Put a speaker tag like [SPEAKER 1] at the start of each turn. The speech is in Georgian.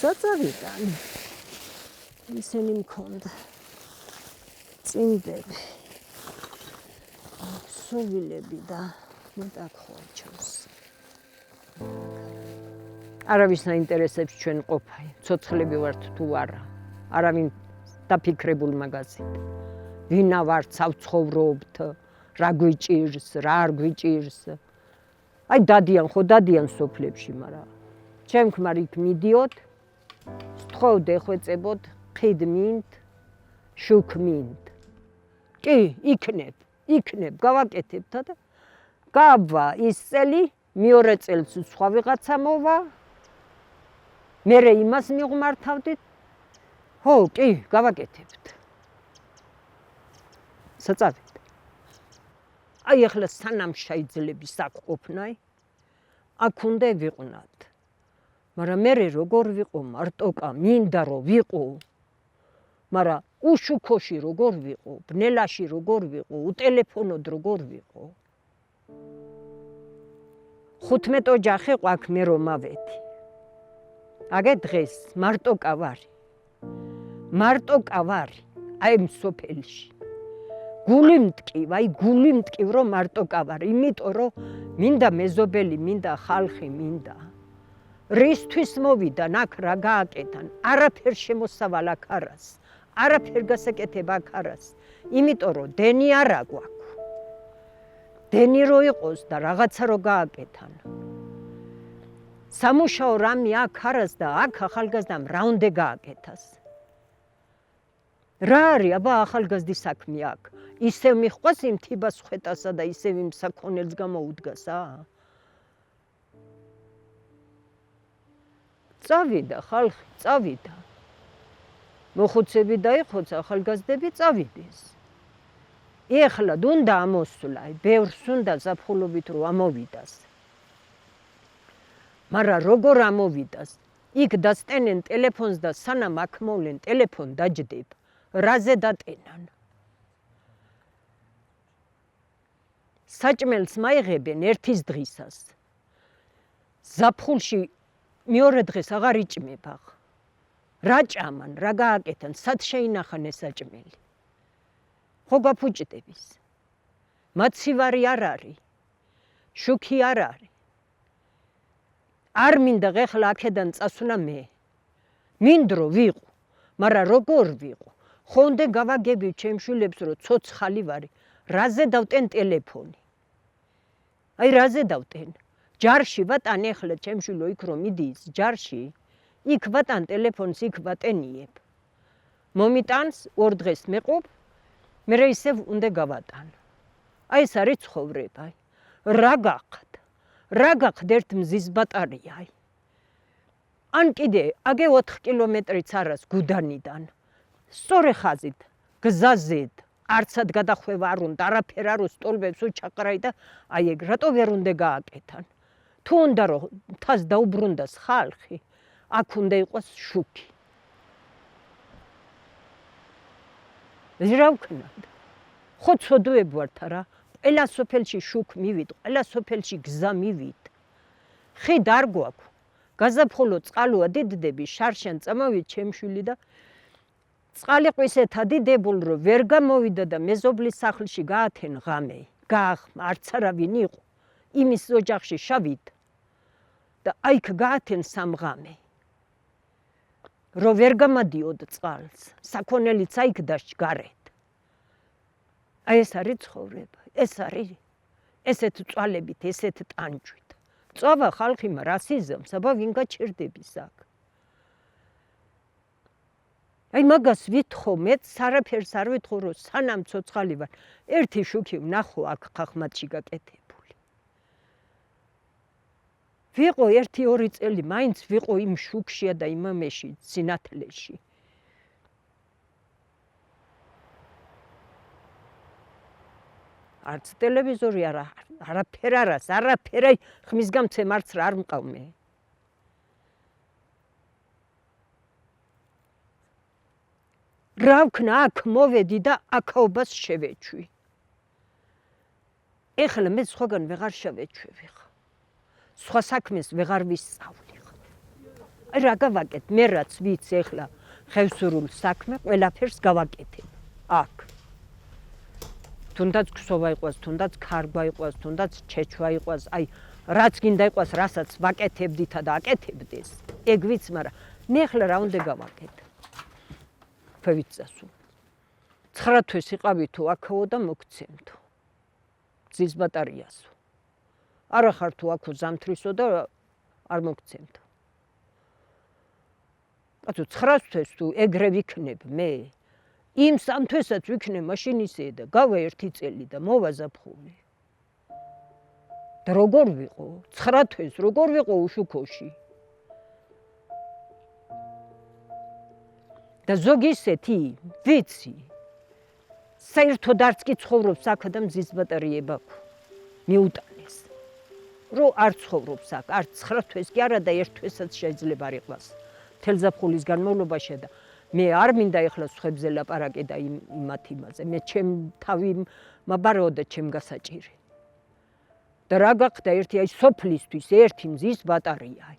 [SPEAKER 1] საწავიდან ისინი მქონდა წინდები სუვილები და მეტად ხორჩოს არავის აინტერესებს ჩვენ ყოფა ცოცხლები ვართ თუ არა არავინ დაფიქრებულ მაგაზით ვინა ვართ სავცხოვრობთ რა გვიჭირს რა არ გვიჭირს აი დადიან სოფლებში მაგრამ ჩემ ქმარ იქ მიდიოდ სთხოვდე ხვეწებოდ ხიდმინთ შუქმინთ კი იქნებ გავაკეთებთ და გავა ის წელი მეორე წელს სხვა ვიღაცა მოვა მერე იმას მიღმართავდით ხო კი გავაკეთებთ საწავით აი ახლა სანამ შეიძლება აქ ყოფნაი აქ უნდა ვიყვნათ მაგრამ მერე როგორ ვიყო მარტოკა მინდა რომ ვიყო მაგრამ უშუქოში როგორ ვიყო ბნელაში როგორ ვიყო უტელეფონოდ როგორ ვიყო 15 ოჯახი ყავ მე რომ მავეთი აგე დღეს მარტოკა ვარი აი მსოფელში გული მტკივ რომ მარტოკა ვარ იმიტომ რომ მინდა მეზობელი მინდა ხალხი მინდა რისთვის მოვიდან აქ რა გააკეთან არაფერ შემოსავალ აქ არას არაფერ გასაკეთებ აქ არას იმიტომ რომ დენი არა გვაქვს დენი რო იყოს და რაღაცა რო გააკეთან სამუშაო რამე აქ არას და აქ ახალგაზრდამ რა უნდა გააკეთას რა არის აბა ახალგაზრდის საქმე აქ ისევ მიხვას იმ თიბას ხვეტასა და ისევ იმ საქონელს გამოუდგასა წავიდა ხალხი წავიდა მოხუცები დაიხოცა ახალგაზრდები წავიდეს ეხლა უნდა ამოსვლა ბევრს უნდა ზაფხულობით რომ ამოვიდას მაგრამ როგორ ამოვიდას იქ დასტენენ ტელეფონს და სანამ აქ მოვლენ ტელეფონ დაჯდებ რაზე დატენან საჭმელს მაიღებენ ერთის დღისას ზაფხულში მეორე დღეს აღარ იჭმება რა ჭამან რა გააკეთან სად შეინახან ეს საჭმელი ხო გაფუჭდების მაცივარი არ არის შუქი არ არის არ მინდა ღეხლა აქედან წასვლა მე მინდრო ვიყო მაგრამ როგორ ვიყო ხო უნდა გავაგები ჩემ შვილებს რომ ცოცხალი ვარი რაზე დავტენ ტელეფონი აი რაზე დავტენ ჯარში ვატან ეხლა ჩემ შვილო იქ რომ მიდის ჯარში იქ ვატან ტელეფონს იქ ვატენიებ მომიტანს ორ დღეს მეყობ მე ისევ უნდა გავატან აი ეს არის ცხოვრება რა გაყდ ერთ მზის ბატარია ან კიდე აგე 4 კილომეტრიც არას გუდანიდან სწორი ხაზით გზაზედ არცად გადახვევა არ უნდა არაფერ არ უსტოლბებს უჩაყრაი და აი ეგ რატო ვერ უნდა გააკეთან თუ უნდა რომ თას დაუბრუნდას ხალხი აქ უნდა იყოს შუქი რა ვქნათ ხო ცოდვებ ვართ არა ყველა სოფელში შუქ მივით ყველა სოფელში გზა მივით ხიდ არ გვაქვს გაზაფხულო წყალოა დიდდები შარშან წამოვით ჩემშვილი და წყალი ყისეთა დიდებულ რომ ვერ გამოვიდა და მეზობლის სახლში გაათენ ღამე გაახმა არც არავინ იყო იმის ოჯახში შავით და აიქ გაათენ სამღამე რომ ვერ გამადიოდ წყალს საქონელიც აიქ დაშგარეთ აი ეს არის ცხოვრება ეს არის ესეთ წვალებით ესეთ ტანჯვით წვა ხალხი რასიზმს აბა ვინ გაჩერდების აქ აი მაგას ვითხოვ მეც არაფერს არ ვითხოვ რომ სანამ ცოცხალი ვარ ერთი შუქი ვნახო აქ ხახმათში გაკეთებული ვიყო 1-2 წელი მაინც ვიყო იმ შუქშია და იმამეში სინათლეში არც ტელევიზორი არაფერ არას არაფერ აი ხმის გამცემ არც რა არ მყავმე რა ვქნა აქ მოვედი და აქაობას შევეჩვი ეხლა მე სხვაგან ვეღარ შევეჩვევი სხვა საქმეს ვეღარ ვისწავლი აი რა გავაკეთ, მე რაც ვიცი ეხლა ხევსურულ საქმე, ყველაფერს გავაკეთებ. აქ. თუნდაც ქსოვა იყოს, თუნდაც ქარგვა იყოს, თუნდაც ჩეჩვა იყოს, აი რაც გინდა იყოს, რასაც ვაკეთებდითა და აკეთებდეს. ეგ ვიცი, მაგრამ მე ეხლა რა უნდა გავაკეთე? ფევიცასო. 9 თვის იყავი თუ აქაო და მოგცემთო. ძის ბატარეასო. არა ხარ თუ აქო ზამთრისო და არ მოგცემთო. კაცო 9 თვის თუ ეგრე ვიქნებ მე. იმ 3 თვესაც ვიქნებ მაშინ ისე და გავა 1 წელი და მოვა ზაფხული. და როგორ ვიყო? 9 თვის როგორ ვიყო უშუქოში? და ზოგი ისეთი, ვიცი. საერთოდ არც კი ცხოვრობს აქ და მზის ბატარეება აქვს. მიუტანეს. რომ არ ცხოვრობს აქ, არც 9 თვის კი არა და 1 თვესაც შეიძლება არ იყოს. მთელ ზაფხულის განმავლობაში და მე არ მინდა ეხლა სხვებზე ლაპარაკი და იმათ იმაზე. მე ჩემ თავი მაბარეო და ჩემ გასაჭირი. და რა გახდა ერთი აი სოფლისთვის ერთი მზის ბატარეა.